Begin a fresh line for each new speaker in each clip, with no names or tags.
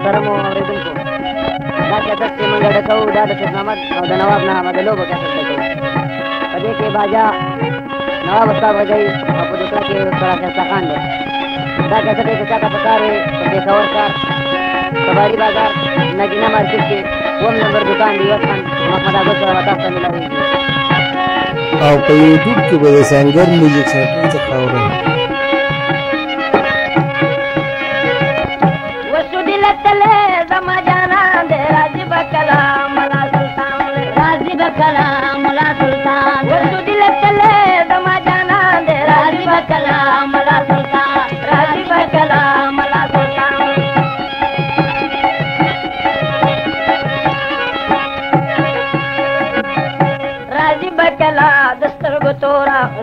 محترمو اوریدونکو دا کیسټ چې موږ ډکوو دا د سید محمد او د نواب نه د لوبو کیسټ ډکوو. په دې کې باجا نواب استاد غږوي او په دوسره کې استاد خیرسته خان دی. دا کیسټ یې که چاته پکار وي په پېښور ښار کباري بازار نګینه مارکېټ کې 1 نمبر دکان دی وطن محمد اګوست سره به تاسو ته ملاویږي.
او په یوټیوب کې به د سنګر میوزیک سایټ څخه اورئ.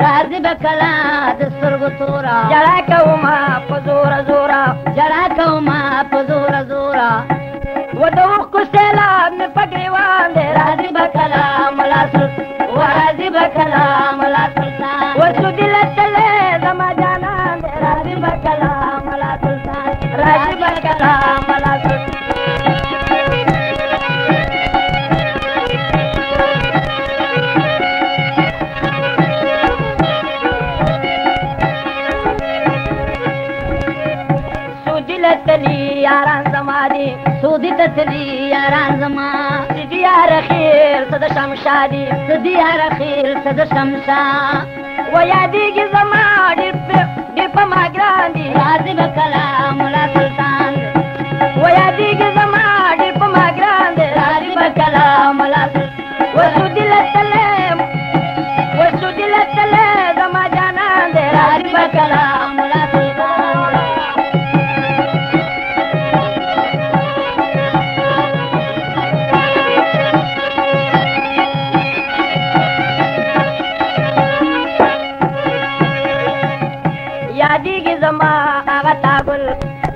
راځي بکلا د سترګو تورا جړا کوما په زورا زورا جړا کوما په زورا زورا ودو کو سلام نه پګریوان دې راځي بکلا ملا سلطان راځي بکلا ملا سلطان وسو دل تله زما جانا دې راځي بکلا ملا سلطان راځي بکلا ملا سلطان یاران زما دی سودی تتلی یاران زما سیدی یار خیر صد شمشادی سیدی یار خیر صد شمشا و یادیگی زما ډیپ ما ګران دی راځي بکلا مولا سلطان و یادیگی زما ډیپ ما ګران دی راځي بکلا مولا سلطان و سودی لتله زما جانان دی راځي بکلا مولا سلطان یادیگی زما آغا تاگل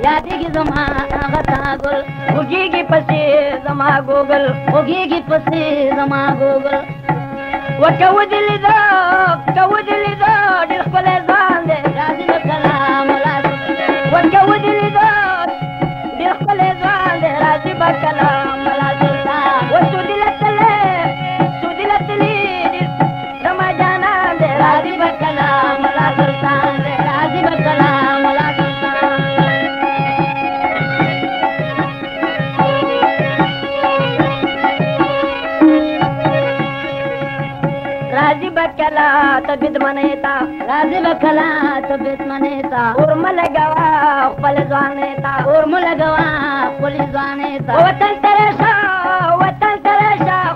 یادیگی زما آغا تاگل خوگیگی پسی زما گوگل خوگیگی پسی زما گوگل و کو دلی دا دل خپل ځان دی راځي بکلا مولا و کو دلی دا دل خپل ځان دی راځي بکلا مولا سلطان و سودی لتلی زما جانان دی راځي بکلا مولا سلطان راځي بکلا مولا سلطان راځي بکلا طبیعت منیتا راځي بکلا طبیعت منیتا ورمل گوا خپل ځوانیتا ورمل گوا خپل ځوانیتا وطن ترشا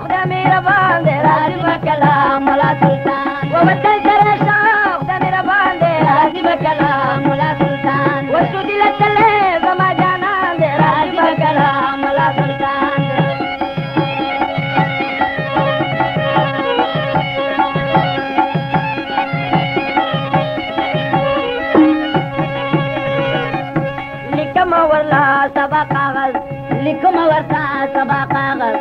خدای مهربان دی راځي بکلا مولا سلطان وطن ترشا خدای مهربان دی راځي بکلا مولا سلطان وسودی لتله زما جانان دی راځي بکلا مولا سلطان لیکم ورلا سبا کاغذ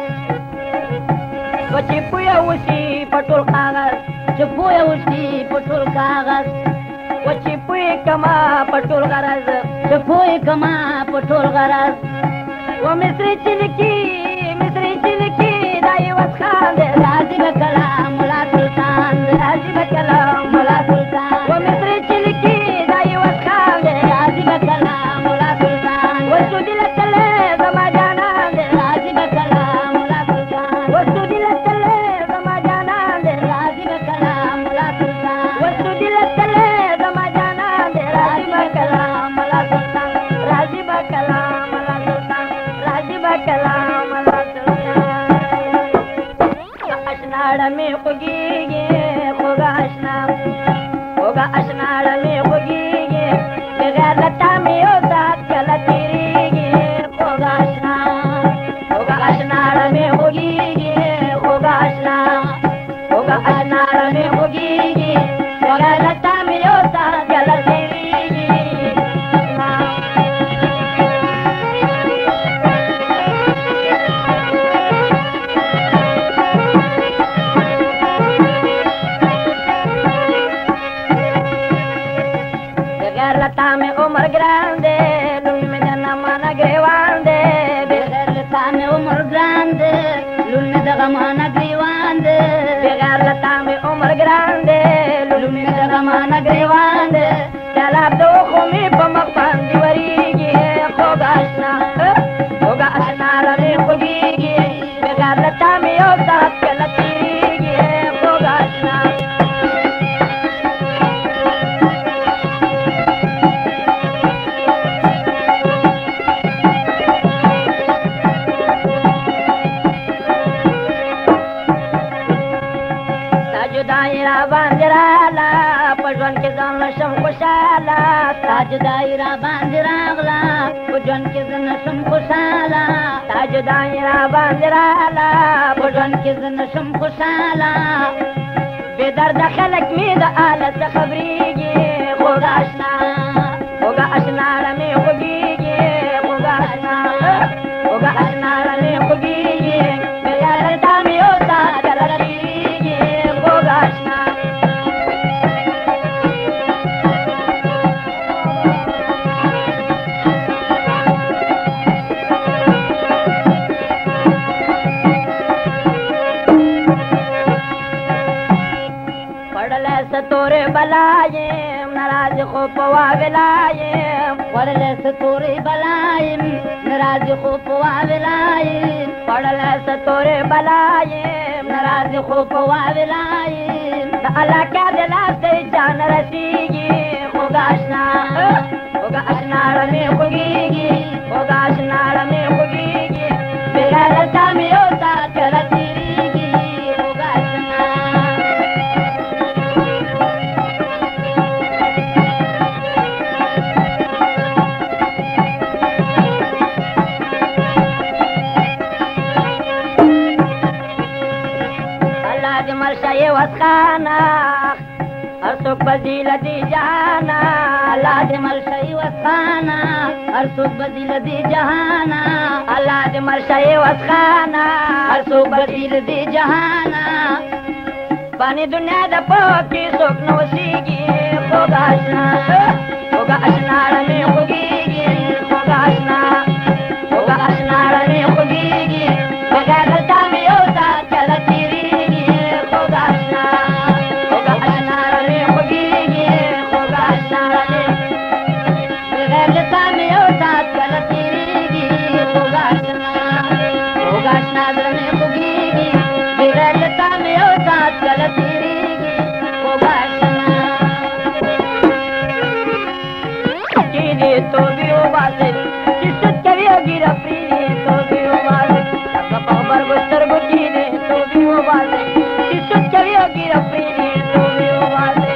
وچی پویا وسی پټول کاغذ چپویا وسی پټول کاغذ وچی پوی کما پټول غرض چپوی کما پټول غرض و مصری چلکی دای وسخان دی راځي بکلا مولا سلطان راځي بکلا مولا سلطان و مصری چلکی دای وسخان دی راځي بکلا مولا سلطان و سودی لتله زما جانان دی راځي بکلا مولا سلطان و سودی لتله زما جانان دی راځي بکلا مولا سلطان و سودی لتله زما جانان دی راځي بکلا مولا سلطان راځي بکلا مولا سلطان راځي بکلا مولا سلطان اشناړه می خوږیږي خوږه اشناړه می خوږیږي بغیر لتا می او سات کله تیریږي خوږه اشناړه अशनार में होगी होगा अशना होगा अशनार में होगी होगा लता में होता जल लता में उमर ग्रांडे लुन में जना माना ग्रेवांडे बेगर लता में उमर ग्रांडे लुन में जगह माना ग्रेवांडे बेगर लता में उमर ग्रांडे लुन में जगह माना ग्रेवांडे चला दो खुमी पमक पांदी वरीगी होगा अशना रमे खुगीगी बेगर लता में होता चलतीगी होगा अशना दायरा बांधराला पजवन के जन शम खुशाला ताज दायरा बांधराला पजवन के जन शम खुशाला ताज दायरा बांधराला पजवन के जन शम खुशाला बेदर्द खलक में द आलत खबरीगी होगा अशना रमे होगीगी होगा अशना रमे होगीगी बेदर्द में होता जलरीगी होगा अशना तोरे बलाये नाराज को पवा विलाये पड़ले से तोरे बलाये नाराज को पवा विलाये पड़ले से तोरे बलाये नाराज को पवा विलाये अल्लाह क्या दिला से जान रसीगी होगा अशना रमे होगीगी होगा अशना रमे होगीगी मेरा लता में होता चलतीगी होगा अशना मरशाये वस्खाना अरसुक बदील दी जहाना अल्लाह मरशाये वस्खाना अरसुक बदील दी जहाना अल्लाह मरशाये वस्खाना अरसुक बदील दी जहाना पानी दुनिया द पोकी सुख नवसीगी होगा अशना रमे होगीगी होगा अशना रमे होगीगी बगैर लता में होता चलती तो भी वो बातें किसत करिए गिरा प्रिय तो भी वो बातें तब खबर गुस्तर बुझी ने तो भी वो बातें किसत करिए गिरा प्रिय तो भी वो बातें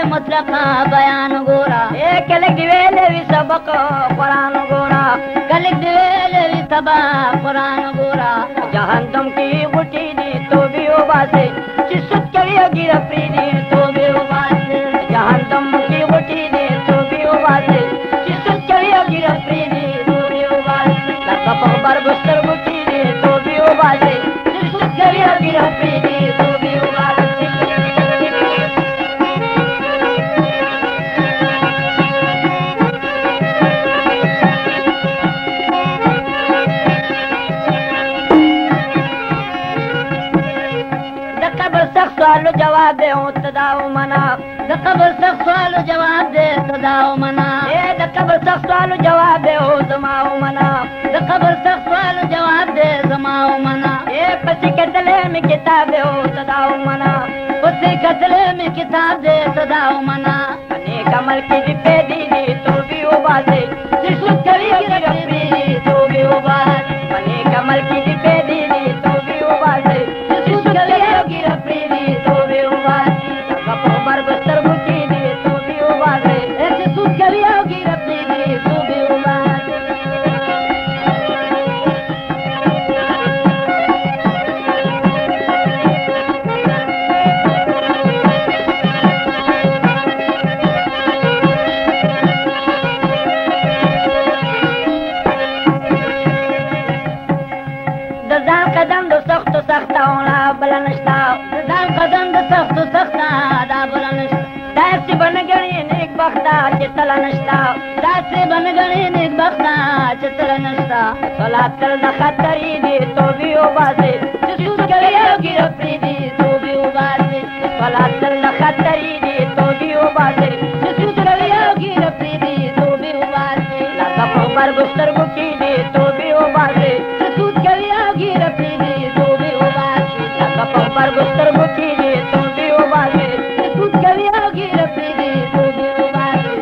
बयान गोरा एक लिख दिवेले भी सबक कुरान गोरा कलिक दिवेले भी सबक कुरान गोरा जहन्नम की गुटी दी तो भी वो बातें जिसत करिए गिरा प्रीति तो भी वो बातें जहन्नम की गुटी दी तो भी वो बातें जिसत करिए गिरा प्रीति तो भी वो बातें लगा खबर गुस्तर गुटी दी तो भी वो बातें जिसत करिए गिरा प्रीति तो भी वो बातें सवाल जवाब दे तदाओ मना दकबर सख्त सवाल जवाब दे तदाओ मना ए दकबर सख्त सवाल जवाब दे हो जमाओ मना दकबर सख्त सवाल जवाब दे जमाओ मना ए पति के तले में किताब हो तदाओ मना कतले में किताब दे सदाओ मना अने कमल की जिपे दीदी तो भी उबासे शिशु करी गिरफ्ती तो भी उबासे अने कमल की जिपे दीदी तो भी उबासे शिशु करी गिरफ्ती तो भी उबासे कपो पर बस्तर बुकी दी तो भी उबासे शिशु करी गिरफ्ती तो भी उबासे قدم دو سخت سخت اولا بلنشتا دان قدم دو سخت سخت دا بلنشتا داسی بنگنی نیک بختا چتلا نشتا داسی بنگنی نیک بختا چتلا نشتا صلاة تل دا خطری دی تو بھی اوباسی جسوس کریا گرفتی دی تو بھی اوباسی صلاة تل دا خطری دی تو بھی اوباسی جسوس کریا گرفتی دی تو بھی اوباسی لکا پر گستر بکی دی تو بھی اوباسی جسوس کریا گرفتی पर गुस्तर बुकी दी तू भी उबासे तू कभी होगी रफी दी तू भी उबासे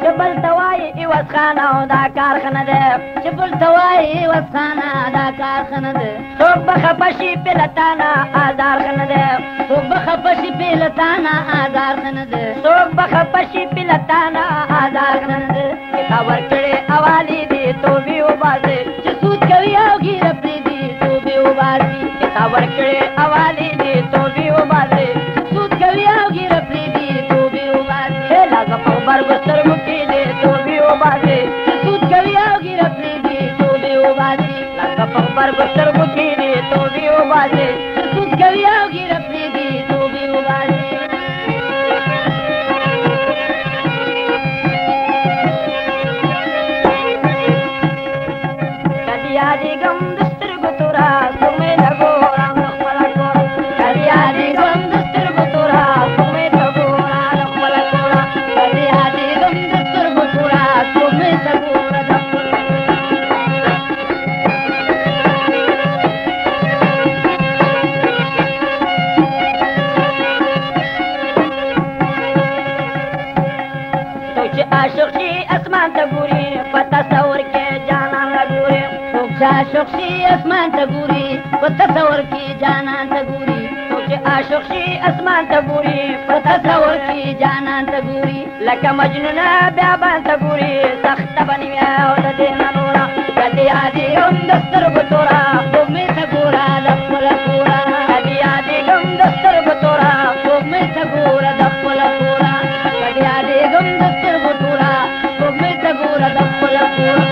जबल तवाई इवस खाना दा कारखाना दे जबल तवाई इवस खाना दा कारखाना दे सोक बखपशी पिलताना आजार खाना दे सोक बखपशी पिलताना आजार खाना दे सोक बखपशी पिलताना आजार खाना दे किताबर कड़े अवाली दी तो भी उबासे जसूद कभी होगी रफी दी तो भी उबासी किताबर कड़े अवाली दी तो भी उबासे जसूद कभी होगी रफी दी तो भी उबासी लगा पर गुस्तर मुकी दे तो भी उबासे जसूद कभी होगी रफी दी तो भी उबासी लगा पर गुस्तर मुकी दे तो भी उबासे जसूद कभी होगी रफी दी तो भी उबासी कदियादी गम दस्तर गुतुरा तुम्हें लगो राम मलको कदियादी गम दस्तर गुतुरा तुम्हें लगो राम मलको कदियादी गम दस्तर गुतुरा तुम्हें लगो आशुक शी आसमान तगूरी पतसवर के जाना लगूरी आशुक शी आसमान तगूरी पतसवर की जाना तगूरी आशुक शी आसमान तगूरी पतसवर की जाना तगूरी लका मजनूना ब्याबान तगूरी सख्त बनी और देना नूरा कदी आदि गम दस्तर बतोरा तुम्हें तगूरा दफल पूरा कदी आदि गम दस्तर बतोरा तुम्हें तगूरा दफल पूरा कदी आदि गम दस्तर बतोरा तुम्हें तगूरा दफल पूरा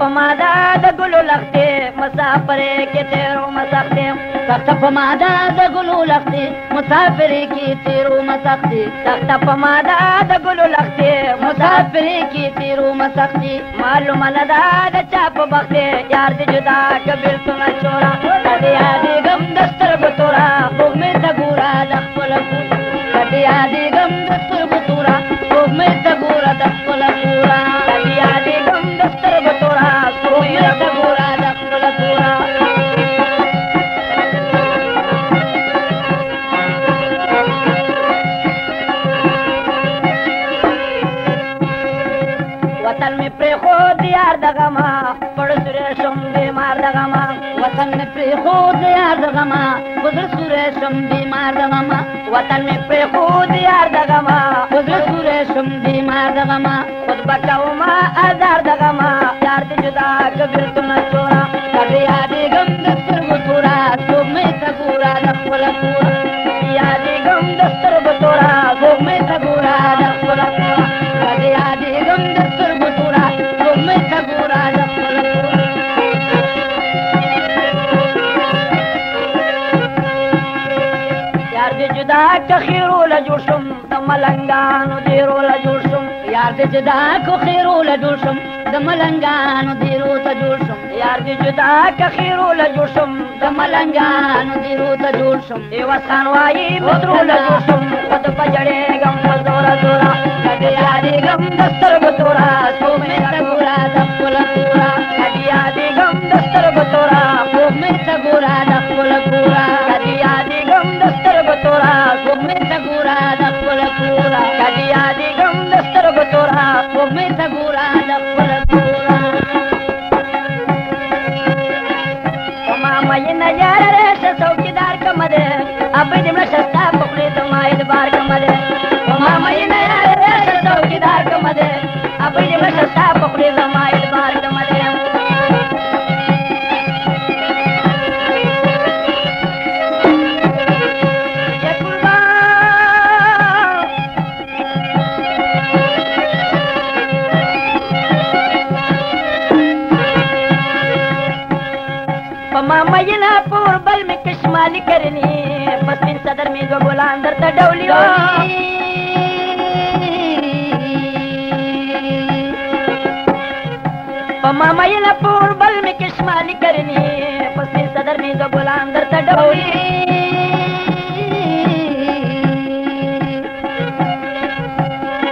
पमादा द गुलू लगते मुसाफरे के तेरो मसखते तख्त पमादा द गुलू लगते मुसाफरे की तेरो मसखते तख्त पमादा द गुलू लगते मुसाफरे की तेरो मसखते मालूम लदा द चाप बखते यार से जुदा कबीर सुना छोरा कदे आदि गम दस्तर बतोरा भूख में तगूरा दखल कदे आदि गम दस्तर बतोरा भूख में तगूरा दखल पूरा कदे आदि गम दस्तर बतोरा भूख में तगूरा दखल पूरा वतन में प्रेखोद यार दगमा पड़ सुरेशम बीमार दगमा वतन में प्रेखोद यार दगमा गुजर सुरेशम बीमार दगमा वतन में प्रेखोद यार दगमा गुजर सुरेशम बीमार दगमा खुद बचाओ माँ आजार दगमा यार से जुदा कबीर तुम चोरा कभी आदि गम दस्तर बतोरा तुम्हें तगूरा दफल पूरा आदि गम दस्तर बतोरा तुम्हें तगूरा दफल पूरा कभी आदि गम दस्तर बतोरा तुम्हें तगूरा दफल पूरा यार से जुदा कखीरो लजुशम तमलंगानो देरो लजुशम یار دې جدا کو خیرو له جوړ شم د ملنګانو دیرو ته جوړ شم یار دې جدا کو خیرو له جوړ شم د ملنګانو دیرو ته جوړ شم ای وسان وایي مترو له جوړ شم خود پجړې غم زورا زورا کدی یادې غم دستر بتورا تو مې تګورا د خپل کورا کدی یادې غم دستر بتورا تو مې تګورا د خپل کورا کدی یادې غم دستر بتورا تو مې تګورا د خپل کورا کدی یادې غم دستر بتورا تو مې تګورا د خپل کورا مې نه یار راشي څوکیدار کمده ابې دې مړه شتا پخلي ته مایل بار کمده مې نه یار راشي څوکیدار کمده ابې دې مړه شتا پخلي ته مایل بار کمده मामा ये ना पूर बल में कश्माली करनी पश्चिम सदर में जो गोलांदर त डौली मामा ये ना पूर बल में कश्माली करनी पश्चिम सदर में जो गोलांदर त डौली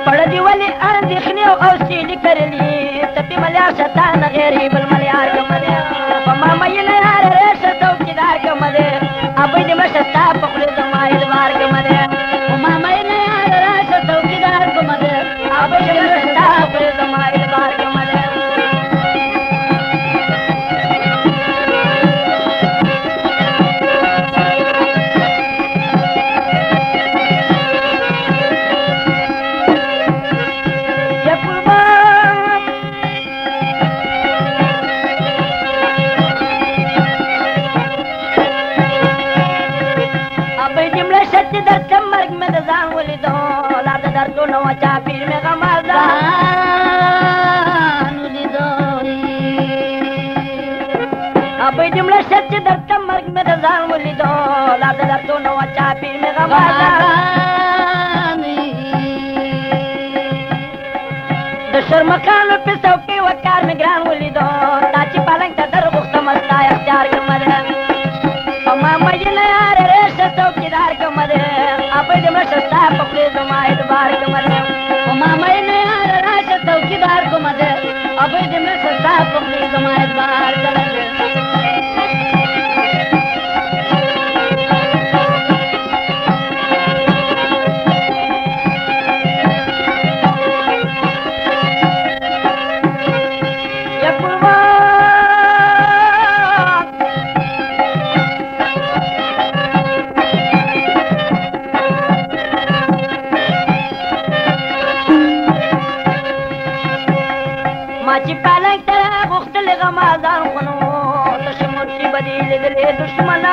पड़ दिवाली आन देखने और सीली करनी तपी मलिया शतान गैरी बल मलियार कमले मामा ये ना ابې دې مشه ستا په خولې زما اعتبار کمده ماما یې نه یار راشه څوکیدار کمده ابې دې مشه ستا په خولې زما اعتبار کمده चापीर में अब जुमला सच दर्द मर्ग में रजान बोली दो लाद दर्द नो चापीर में दशर मकान पे सौके वकार में ग्रान बोली दो ताची पालंग तदर बुख समझता है प्यार के मरे मामा ये ना यार रे चौकीदार के मरे अब जुमला सस्ता पकड़े जमाए बार के मरे मामा ये ना यार राशा चौकीदार को मरे अब जुमला सस्ता पकड़े जमाए बार चले माची पालक तेरा मुख्तल गमाजान खनो तशमुती बदील दिले दुश्मना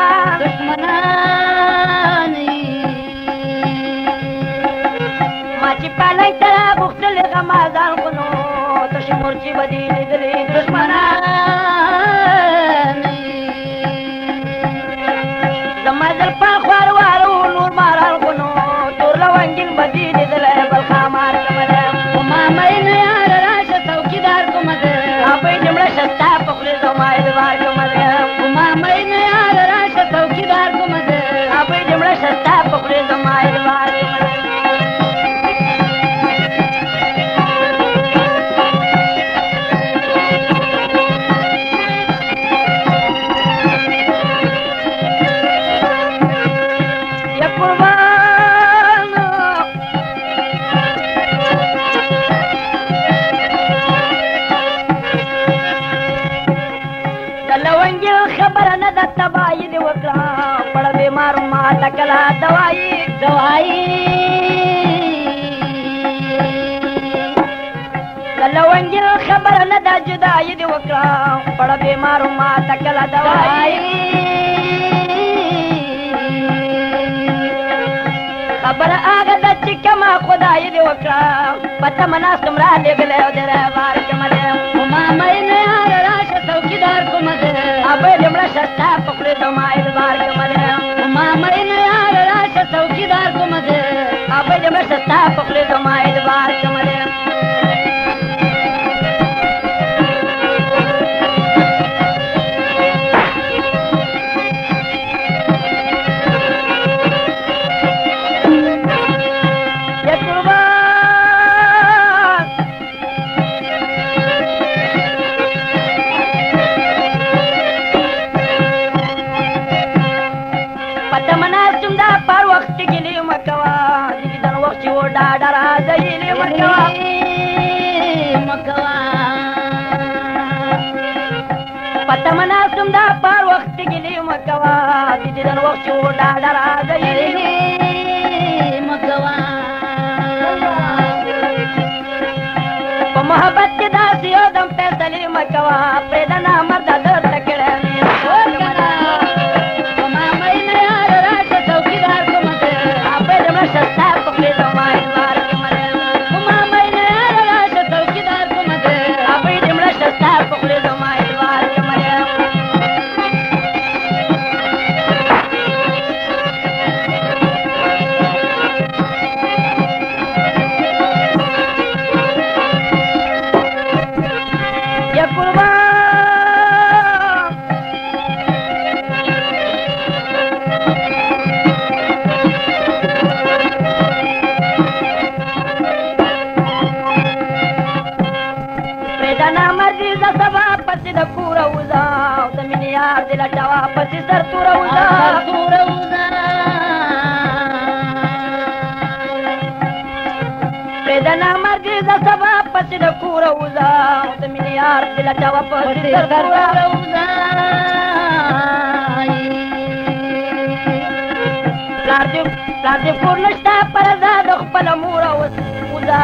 माची पालक तेरा मुख्तल गमाजान खनो तशमुती बदील दिले दुश्मना जमाजल पा ख्वार वारो नूर मारान खनो तोर लवंगिन बदील दिले बलखा मार कमले मामा ने यार सस्ता पकड़े जमाए बार को मरे मामा ने यार राशा चौकीदार को मरे अब जमड़ा सस्ता पकड़े जमाए बार को मरे ये कुर्बान खबर न दवाई दे वकरा पड़ बीमार माता कला दवाई लवंगी खबर न द जुदाई दे वकरा पड़ बीमार माता कला दवाई खबर आग द चिकमा खुदाई दे वकरा पता मना समरा ले गले उधर बार के मले मामा ने यार राशा चौकीदार को मदे अब जमड़ा सस्ता पकड़े जमाए बार के मले मामा ने यार राशा चौकीदार को मदे अब जमड़ा सस्ता पकड़े जमाए बार के मले دن وخت چې و ډاډه راځي په محبت کې داسې یو دم فیصلې مه کوه پرېږده نامرده درته کړی مې په ما مینه یاره راشه څوکیدار کومه ده پرېږده مړه شه ستا په خولې زما اعتبار کومه ده په ما مینه یاره راشه څوکیدار کومه ده پرېږده مړه شه ستا په خولې زما اعتبار کومه ده د کوره وځه او د مینې یار دې لټوه پسې سر توره وځه پرېږده نامرګې زه سبا پسې د کوره وځه او د مینې یار دې لټوه پسې سر توره وځه پلار دې کور نشته پرځه د خپله موره وځه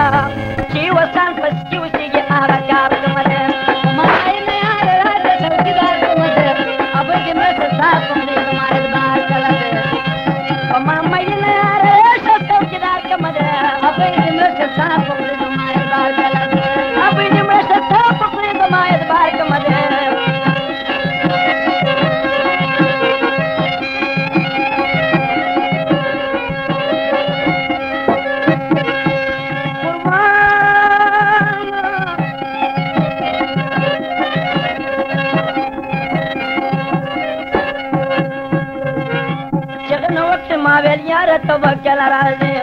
چې وسان پسې چې اوسېږي هغه کار کومه دی توکل راځي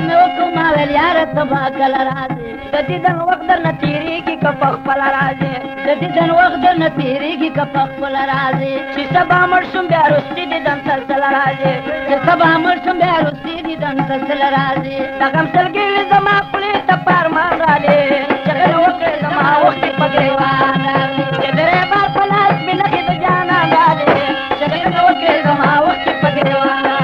مې وکړو ما ویل یاره ته به کله راځې د دیدن وخت درنه تېرېږي که په خپله راځې د دیدن وخت درنه تېرېږي که په خپله راځې چې سبا مړ شم بیا روستي دیدن سلسله راځې چې سبا مړ شم بیا روستي دیدن سلسله راځې د غم سلګۍ وي زما خولې ته په ارمان رالې چغې وکړې زما وختې په ګریوان رالې چې ګریبار په لاس مې نښې د جانان رالې چغې وکړې زما وختې په ګریوان رالې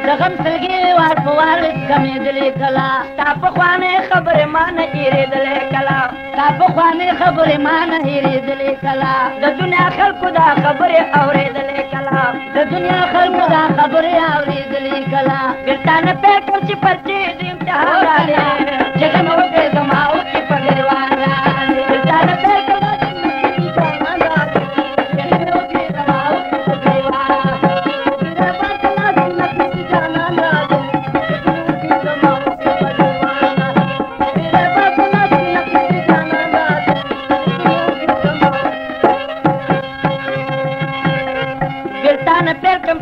زغم سلګي وار په وار کمېدلې کلا تا پخوانۍ خبرې ما نه هېرېدلې کلا تا پخوانۍ خبرې ما نه هېرېدلې کلا د دنیا خلکو دا خبرې اورېدلې کلا د دنیا خلکو دا خبرې اورېدلې کلا بېرته نه پوه کړم چې پرچې د امتحان رالې جګه مې وکړې زما اوښکې په ګریوان رالې بېرته نه پوه کړم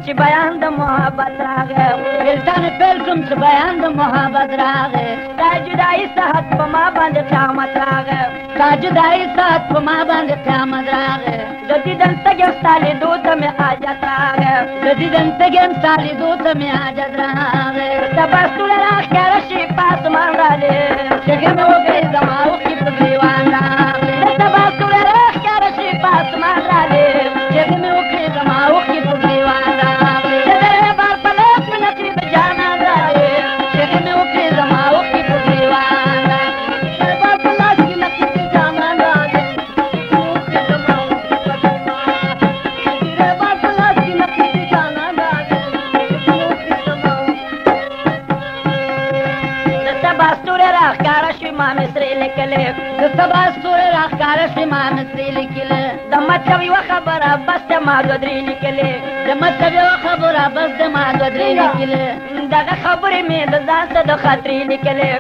چې بیان د محبت راغی ولتانه پیل کوم چې بیان د محبت راغی دا جدایي ساعت په ما باندې قیامت راغی دا جدایي ساعت په ما باندې قیامت راغی د دیدن تګم ستا لیدو ته مې حاجت راغی د دیدن تګم ستا لیدو ته مې حاجت راغی سبا ستوری راښکاره شي په اسمان رالې چغې مې وکړې زما اوښکې په ګریوان راغلې سبا ستوری راښکاره شي په اسمان رالې چغې مې وکړې زما اوښکې په ګریوان سبا ستوري راښکاره شوې ما مصرې لیکلې د مطلب یوه خبره بس د ما دوه درې لیکلې د مطلب یوه خبره بس د ما دوه درې لیکلې دغه خبرې مې د ځان څه د خاطرې لیکلې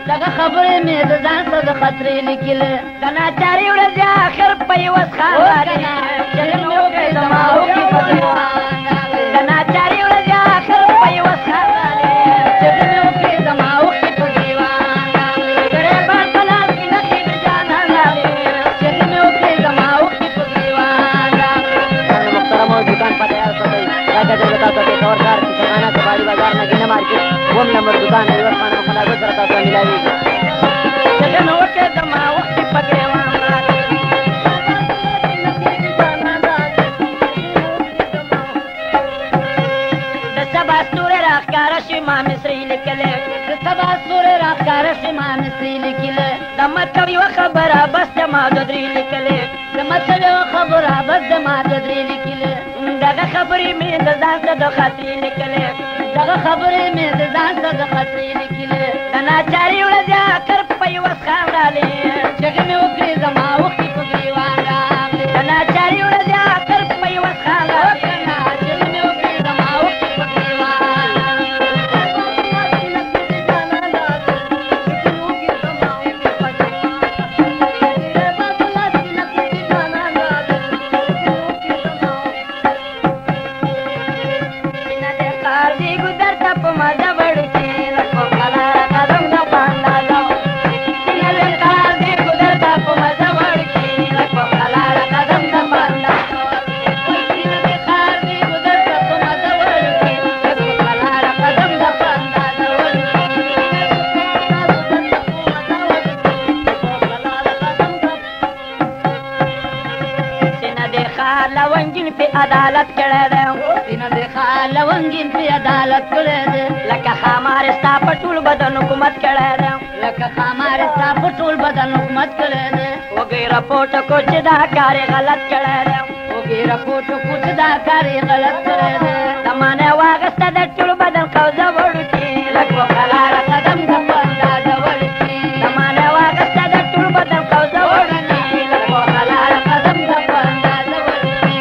دغه خبرې مې د ځان سره د خطرې لیکلې د ناچارۍ ورځ آخر په یوه ښار باندې چغې مې وکړې زما اوښکې په ګریوان د ناچارۍ ورځ آخر په یوه ښار باندې چغې مې وکړې زما اوښکې په ګریوان ګریبان په لاس کې نښې د جانان راغلې چغې مې وکړې زما اوښکې په ګریوان
محترمو दुकान पर तैयार कर गई राजा जो बता तो और कार की दुकान से बाड़ी बाजार में गिना मार्केट वो नंबर दुकान है और खाना खला को करता तो मिलावी
चले नो के दमा वक्त पकड़े मामला दसबा सूरे राकार शिमा मिस्री लिखले दसबा सूरे राकार शिमा मिस्री लिखले दमत कवि व खबर बस जमा ददरी लिखले दमत कवि व खबर बस जमा ददरी लिखले دغه خبرې مې د ځان سره د خطرې لیکلې دغه خبرې مې د ځان سره د خطرې لیکلې د ناچارۍ ورځ آخر په یوه ښار راغلې چغې مې وکړې زما اوښکې په ګریوان راغلې د ناچارۍ ورځ آخر په یوه ښار راغلې چغې مې وکړې زما اوښکې په ګریوان عدالت کړه ده سینه د خال لونګین په عدالت کړه ده لکه خامار ستا په ټول بدن حکومت کړه ده لکه خامار ستا په ټول بدن حکومت کړه ده وګي رپورټ کو چې دا کار غلط کړه ده وګي رپورټ کو چې دا کار غلط کړه ده زمانه واغسته د ټول بدن قوزه وړکی لکه خلار قدم د پندا د وړکی زمانه واغسته د ټول بدن قوزه وړکی لکه خلار قدم د پندا د وړکی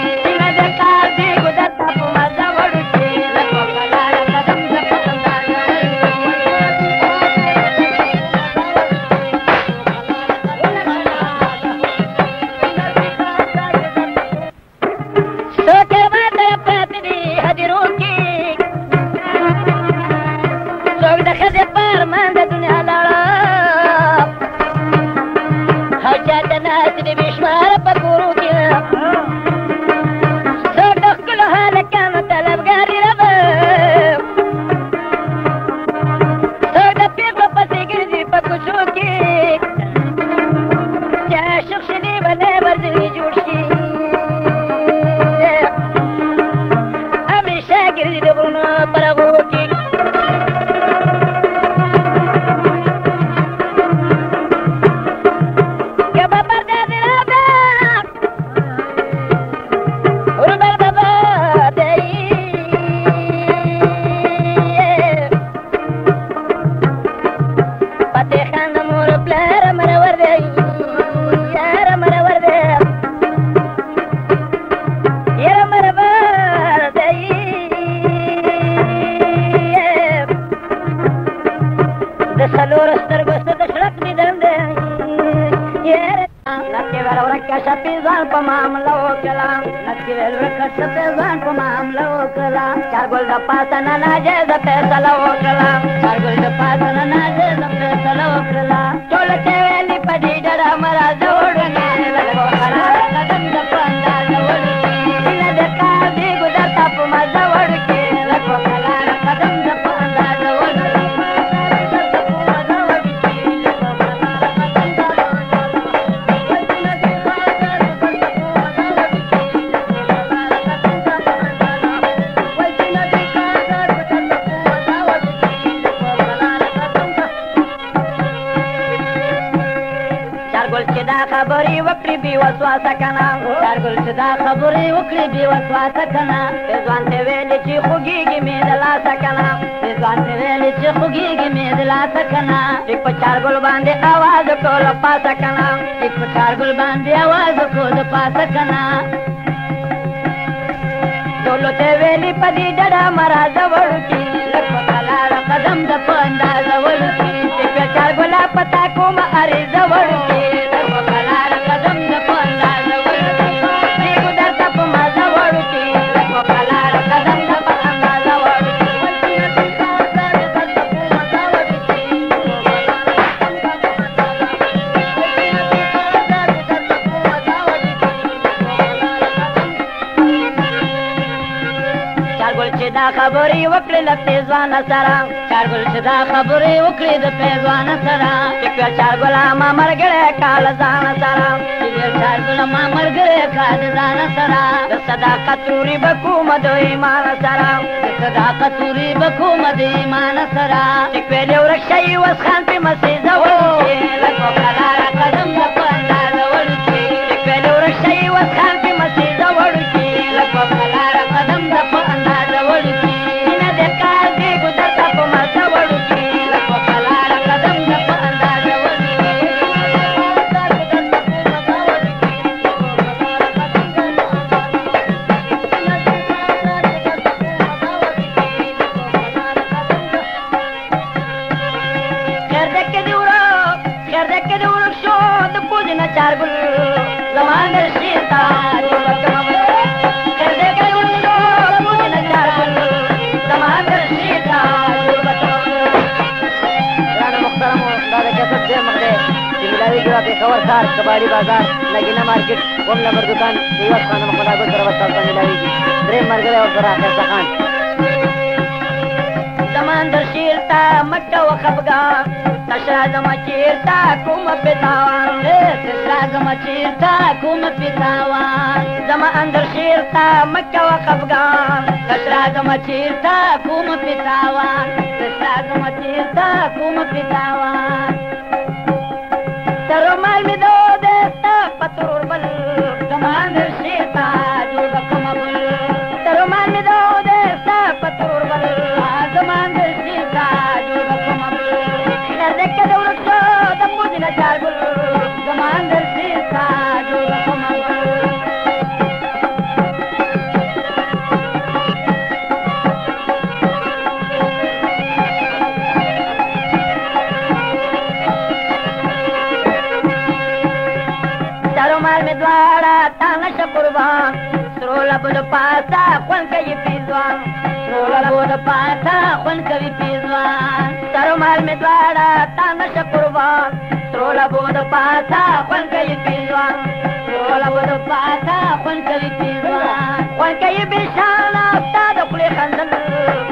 خبرې وکړې بې وسواسه کنه چارګل چې دا خبرې وکړې بې وسواسه کنه ځوان ته ویلې چې خوږېږي مې د لاسه کنه ځوان ته ویلې چې خوږېږي مې د لاسه کنه ټیک په چارګل باندې اواز وکړو له پاسه کنه ټیک په چارګل باندې اواز وکړو د پاسه کنه ټولو ته ویلې په دې ډډه مرازه وړکي لږ په کلاړه قدم د په اندازه وړکي ټیک په چارګل دا خبرې وکړې له پیزوانه سره چارګل چې دا خبرې وکړې د پیزوانه سره چې په چارګله ما ملګری کال ځان سره چې چارګله ما ملګری کال ځان سره د صداقت توري به کومه د ایمان سره د صداقت توري به کومه د ایمان سره چې کولې ورک شي اوس خان په مسیزه وړي لکه قلاره قدم د په اندازه وړي چې کولې ورک شي اوس خان په مسیزه وړي لکه قلاره قدم د په اندازه وړي نه د کار دی ګذر ته په مرته وړي لکه قلاره قدم د په اندازه وړي چارګل زمان درشیتا کر دے گئے ان کو مجھے چارګل زمان درشیتا رانا محترم دادا کیسٹ دے مغرے ملاوی جواب خبر سار کباڑی بازار نگینا مارکیٹ قوم نمبر دکان دیوات خانہ مخدا گل سر وسطا ملاوی جی درے مرگلے اور سرا خیسا خان زمان درشیتا مکہ و خفگان تشرا زما چیرتا کوم پتاوان تشرا زما چیرتا کوم پتاوان زما اندر شیرتا مکہ و خفگان تشرا زما چیرتا کوم پتاوان تشرا زما چیرتا کوم پتاوان ترو مال می دو دستا پتور بل زما اندر شیرتا جو بکم بل ترو مال می دو دستا پتور بل زما اندر شیرتا جو بکم بل دکه د ورکو د مودنه چارګل زمان درشیتا جو کوم چارو مال می دواړه تانه شکربان سرولا بل پاسا خون کوي پیزوان سرولا بل پاسا خون کوي پیزوان چارو مال می دواړه تانه شکربان سرولا بل پاسا خون کوي پیزوان سرولا بل پاسا خون کوي پیزوان خون کوي بشانا استاد خپل خندل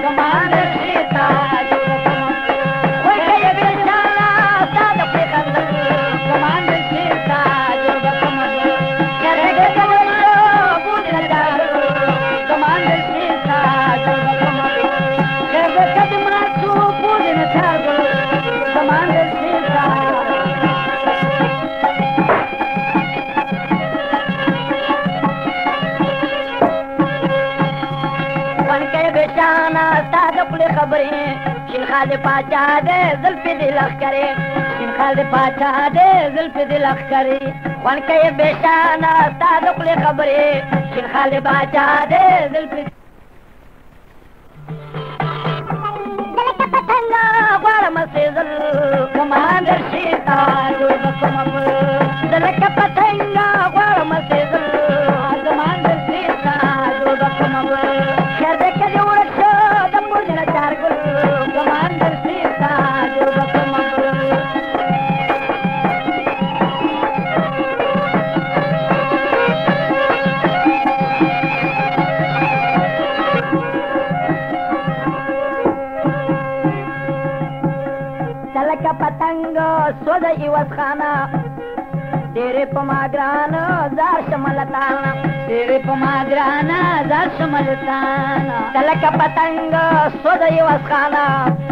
کمان شیتا خون کوي بشانا استاد خپل خندل کمان شیتا خبریں شین خال پاچا دے زلف دل اخکرے شین خال پاچا دے زلف دل اخکرے وان کے بیشانا صادق لے خبرے شین خال پاچا دے زلف دلک پتنگا غوار مسیزل کماندر شیطا جو بکمم دلک پتنگا غوار مسیزل کماندر شیطا جو بکمم شرد کے جوڑک کماندر سیتا جو بکمم تلک پتنگ سود ایوز خانا تیرے پماگرانا زار شملتانا تیرے پماگرانا زار شملتانا تلک پتنگ سود ایوز خانا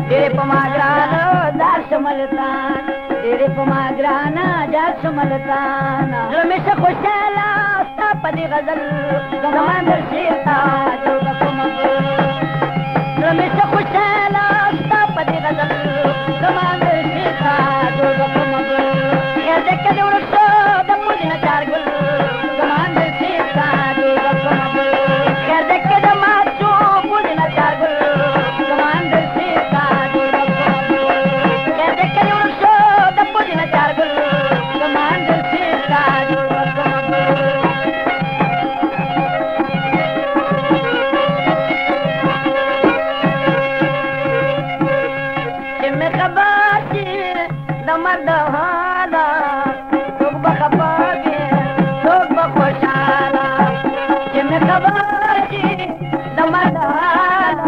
تیرے پماگرانا زار شملتانا تیرے پماگرانا زار شملتانا رمیش خوشالا استا پدی غزل کماندر شیطا جو بکمم رمیش خوشالا استا پدی غزل کماندر شیطا جو بکمم یا دکه دی ورکو د مودنه چارګل کماندر شیطا جو بکمم یا دکه د ماچو مودنه چارګل کماندر شیطا جو بکمم یا دکه دی ورکو د مودنه چارګل کماندر شیطا جو بکمم میں خبر تھی دمد ہالا تو بخباگے تو بخوشالا میں خبر تھی دمد ہالا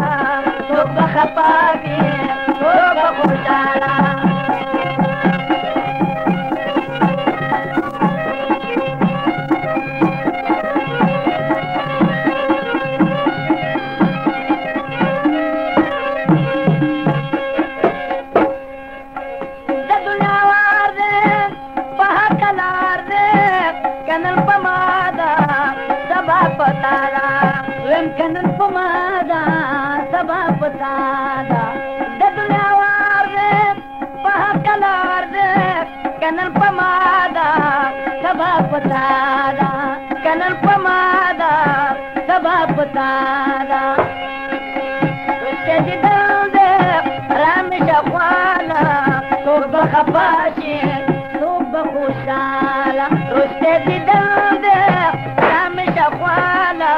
كان الفمادا سبب تادا كان الفمادا سبب تادا رشتي دلدي رامي شخوانا صوب خفاشي صوب خوشالا رشتي دلدي رامي شخوانا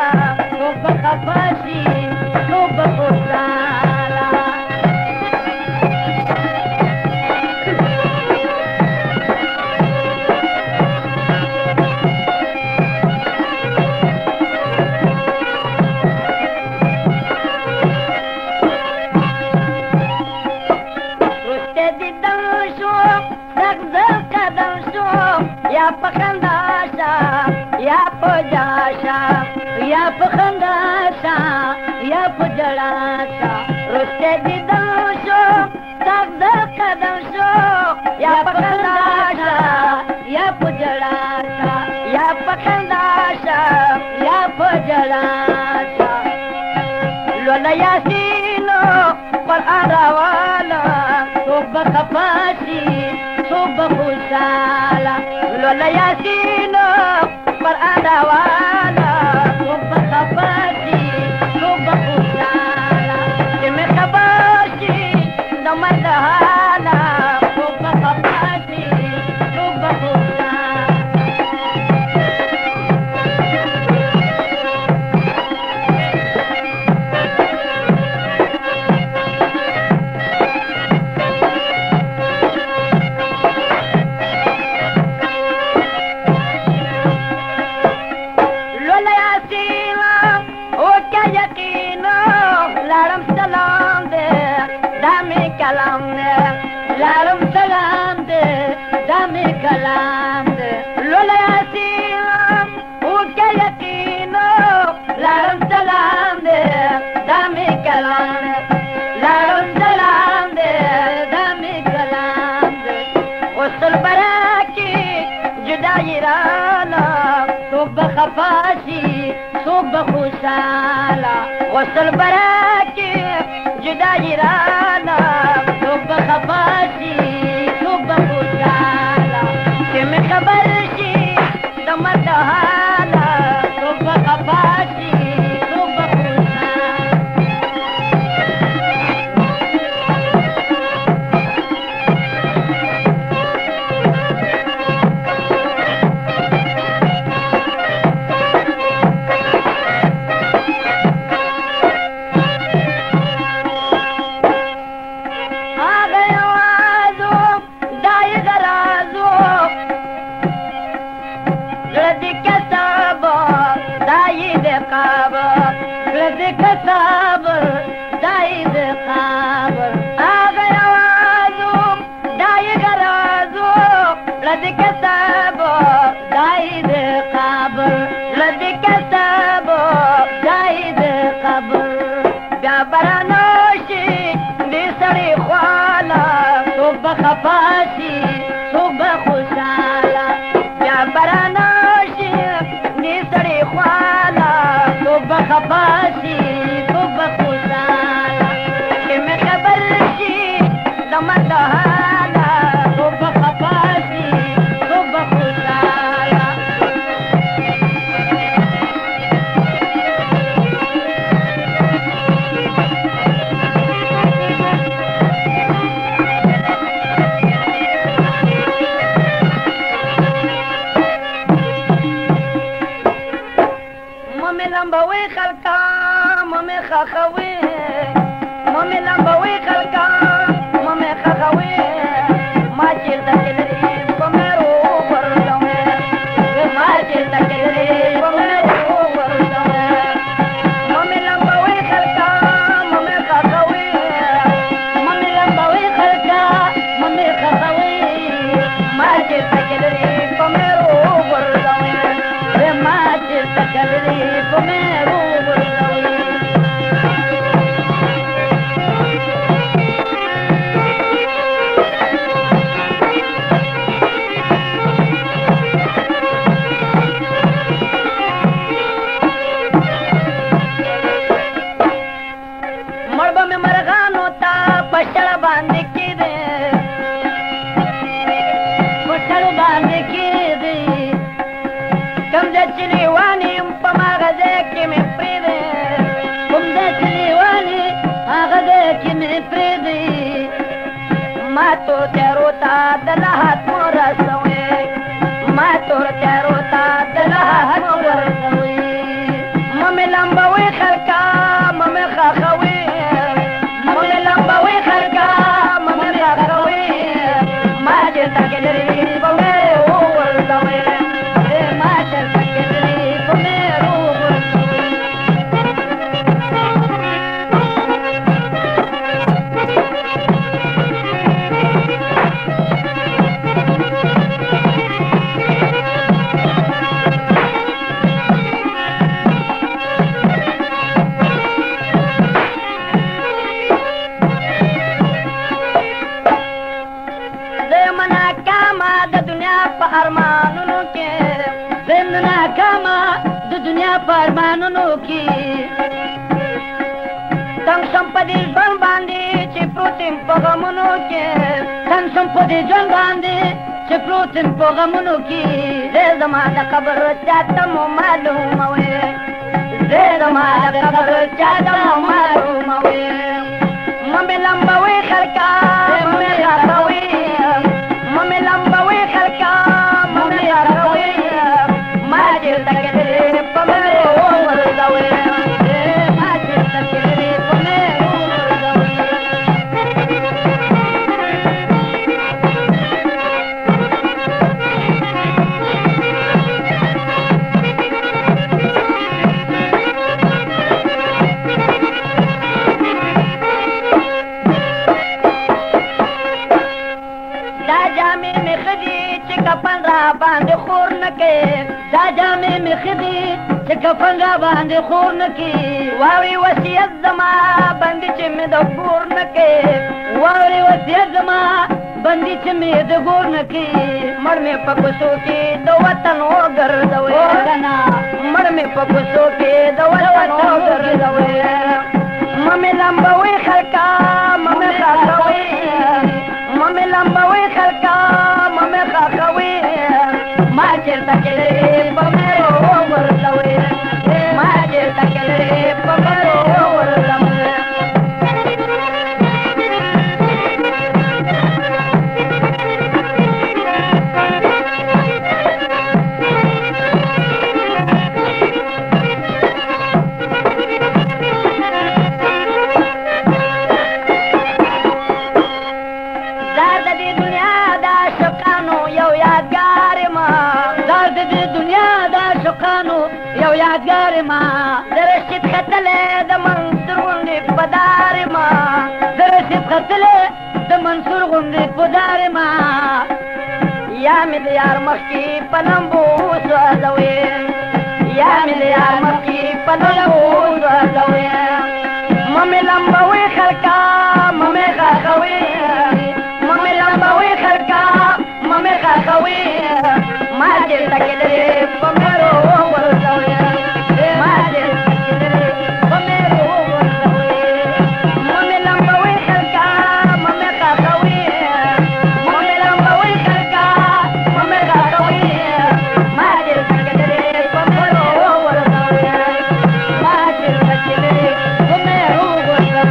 صوب خفاشي صوب خوشالا या पखंदाशा या पुजाशा या पखंदाशा या पुजड़ाशा रुष्टे दिदाशो तक कदमशो या पखंदाशा या पुजड़ाशा या पखंदाशा या पुजड़ाशा लोला यासीनो पर आरावाला सुब खपाशी सुब खुशाला लोला यासीनो पर आरावाला सुब खपाशी सुब खुशाला जिमे खपाशी नमदहाला सुब खपाशी सुब खुशाला लालम सलाम दे दामे कलाम दे लोला यासीन वो क्या यकीनो लालम सलाम दे दामे कलाम दे लालम सलाम दे दामे कलाम दे वसल बराकी जुदाई राना सुबह खफाशी सुबह खुशाला वसल बराकी जुदाई राना सुबह खफाशी सुबह खुशाला किम खबर शी दमदहाला सुबह खफाशी सुबह खुशाला كتابر دايد قابر آغي عوازو دايد رازو لدي كتابر دايد قابر لدي كتابر دايد قابر بابرانوشي دي سري خوالا صوب خفاشي صوب خوشالا بابرانوشي دي سري خوالا صوب خفاشي صوب خوشالا كم خبر شي دمدهالا صوب خفاشي صوب خوشالا مامي لمبوي خلقا مامي خخوي مامي لمبوي خلقا مامي خخوي ما جيل دكلري بمرو ورلوي ما جيل دكلري بمرو ورلوي مامي لمبوي خلقا مامي خخوي مامي لمبوي خلقا مامي خخوي ما جيل دكلري بمرو ورلوي ما جيل دكلري بمرو ورلوي ارمانونو کې زم ناکاما د دنیا په ارمانونو کې تنگ شم په دې ژوند باندې چې پروت یم په غمونو کې تنگ شم په دې ژوند باندې چې پروت یم په غمونو کې زه زما د قبر چاته مو معلومه وې زه زما د قبر چاته مو معلومه وې ممې لمبوي خلکا ممې راکوي ممې لمبوي خلکا ممې راکوي ما چېرته کېدلې په مې وغورځوي ما چېرته کېدلې په مې وغورځوي کفن را باندې خور نکې دا جامې مې خدي چې کفن را باندې خور نکې واوري وصیت زما بندي چې مې د ګور نکې واوري وصیت زما بندي چې مې د ګور نکې مړ مې په کوڅو کې د وطن وګرځوي مړ مې په کوڅو کې د وطن وګرځوي ممې لمبوي خلکا ممې خاکوي ممې لمبوي خلکا ممې خاکوي ما چېرته کېدلې په مې وغورځوي ما چېرته کېدلې په مې وغورځوي یو یادګار ما درشت خطلې د منصور غوندې په دار ما درشت خطلې د منصور غوندې په دار ما یا مې د یار مخکې په لمبو سوځوي یا مې د یار مخکې په لمبو سوځوي ممې لمبوي خلکا ممې خاکوي ممې لمبوي خلکا ممې خاکوي ما چېرته کېدلې په مې وغورځوي ما چېرته کېدلې په مې وغورځوي ممې لمبوي خلکا ممې خاکوي ممې لمبوي خلکا ممې خاکوي ما چېرته کېدلې په مې وغورځوي ما چېرته کېدلې په مې وغورځوي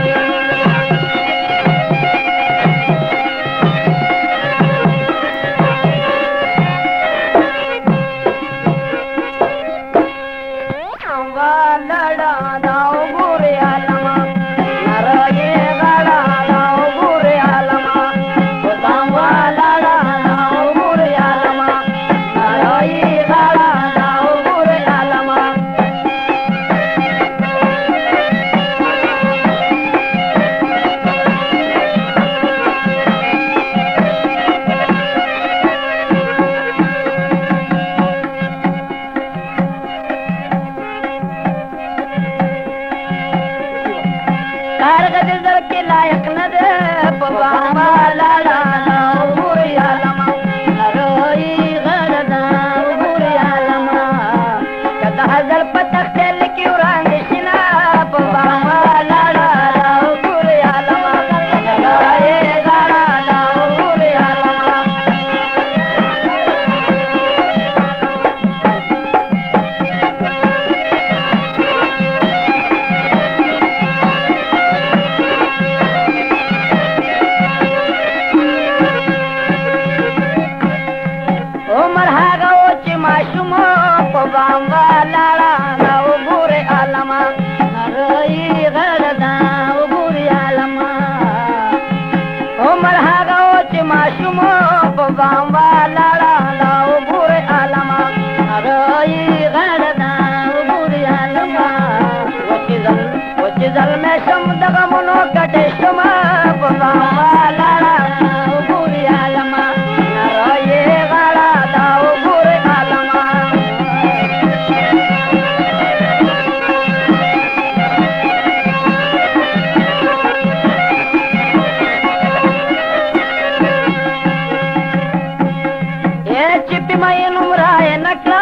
chipi mai numraye nakla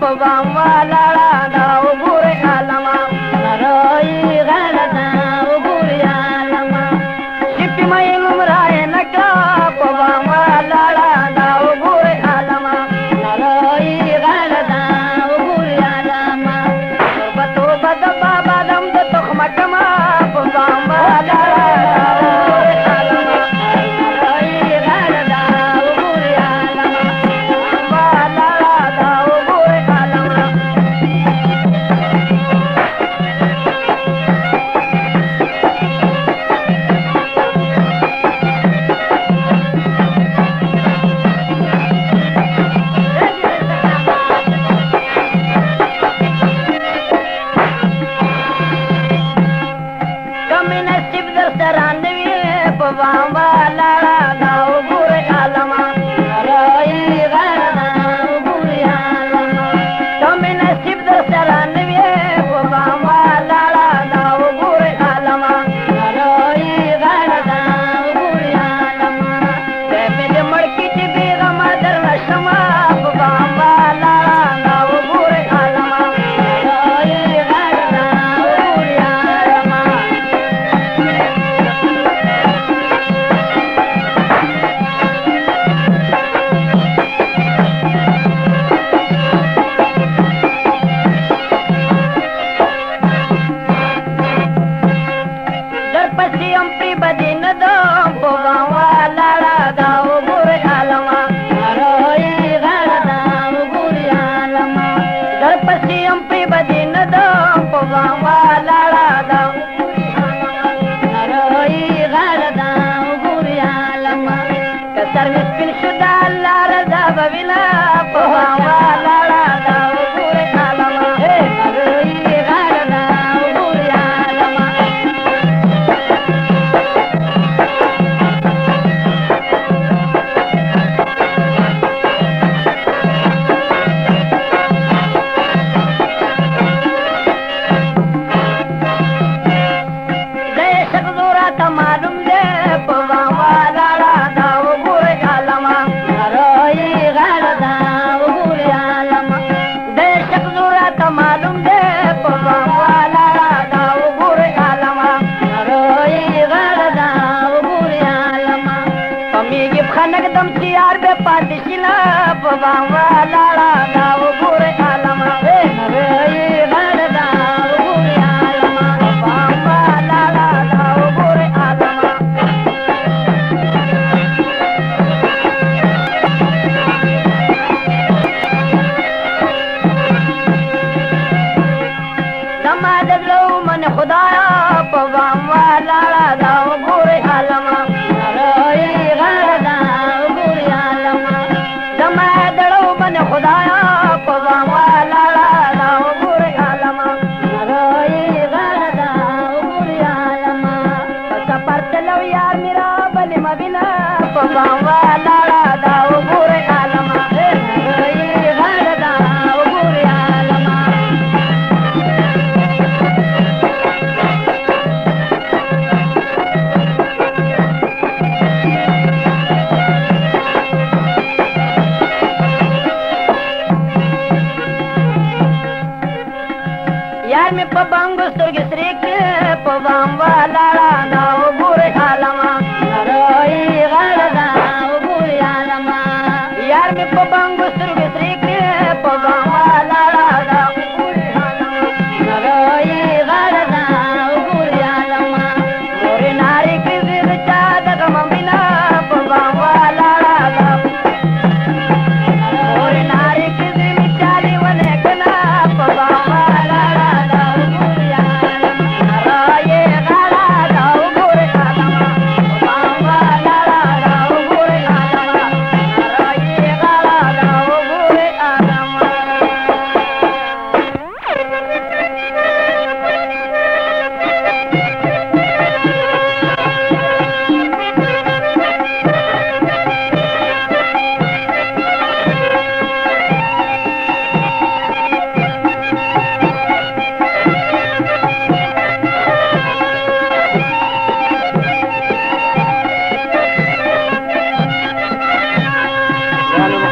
pavama lala da ugure alama naroi gala da ugure alama chipi mai numraye nakla pavama lala da ugure alama naroi gala da ugure alama bato bada baba dam da tokhma kama pavama lala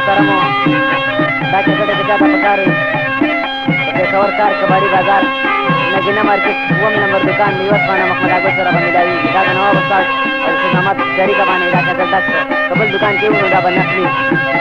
मोहतरमो दा कैसेट के ज्यादा पकार पेशावर कार कबाड़ी बाजार नगीना मार्केट वम नंबर दुकान निवास पाना मोहम्मद आगोसरा बंदाई दा नवाब उस्ताद और सुनामत जरी का पानी दा कैसेट दस कबल दुकान के उन्होंने बनसली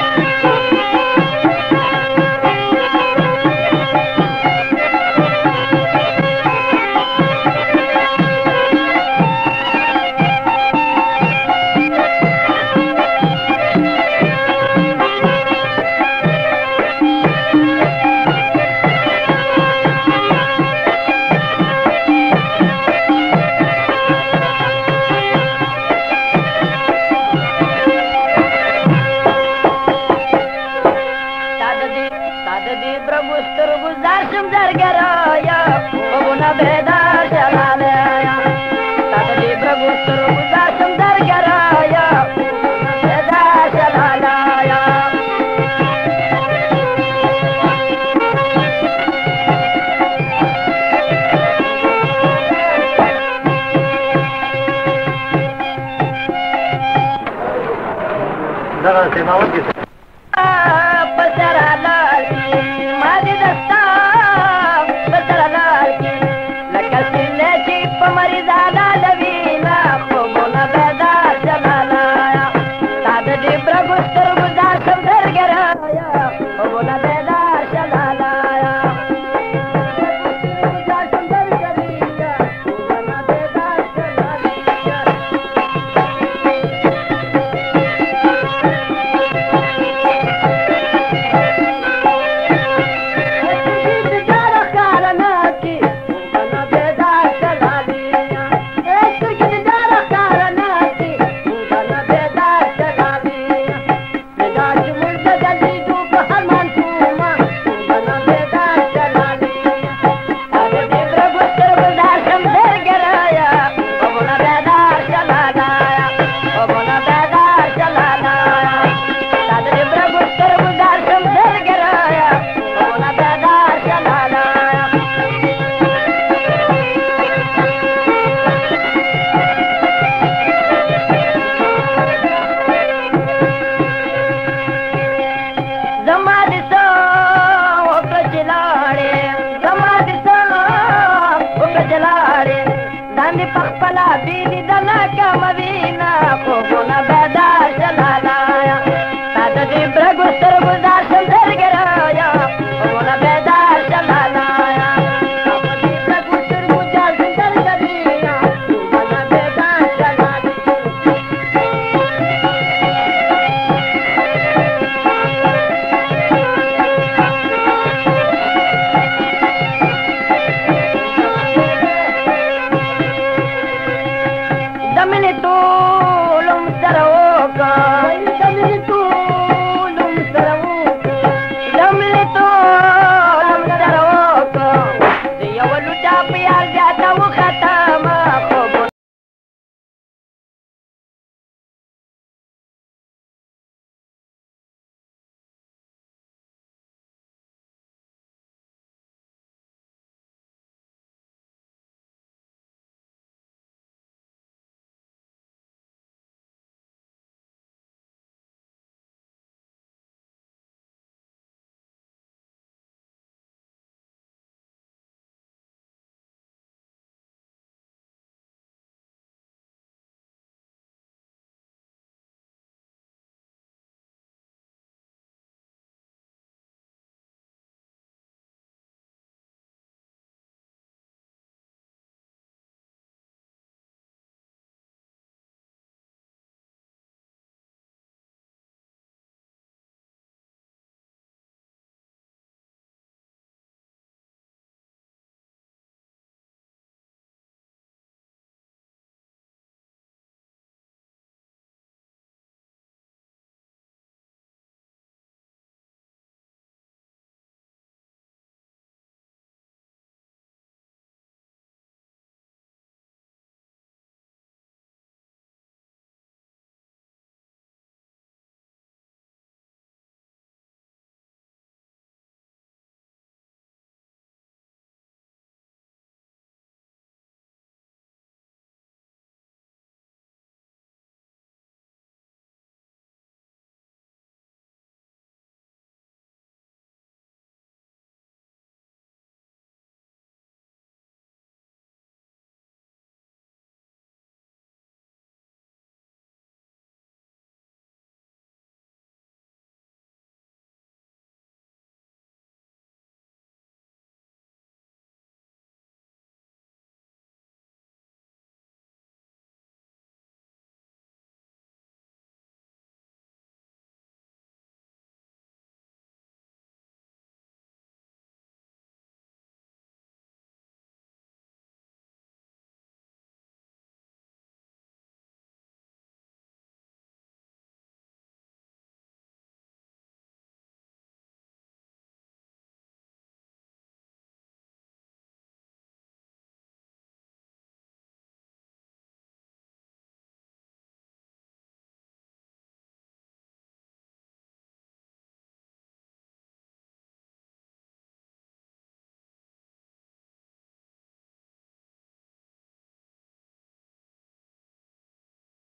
Bravo,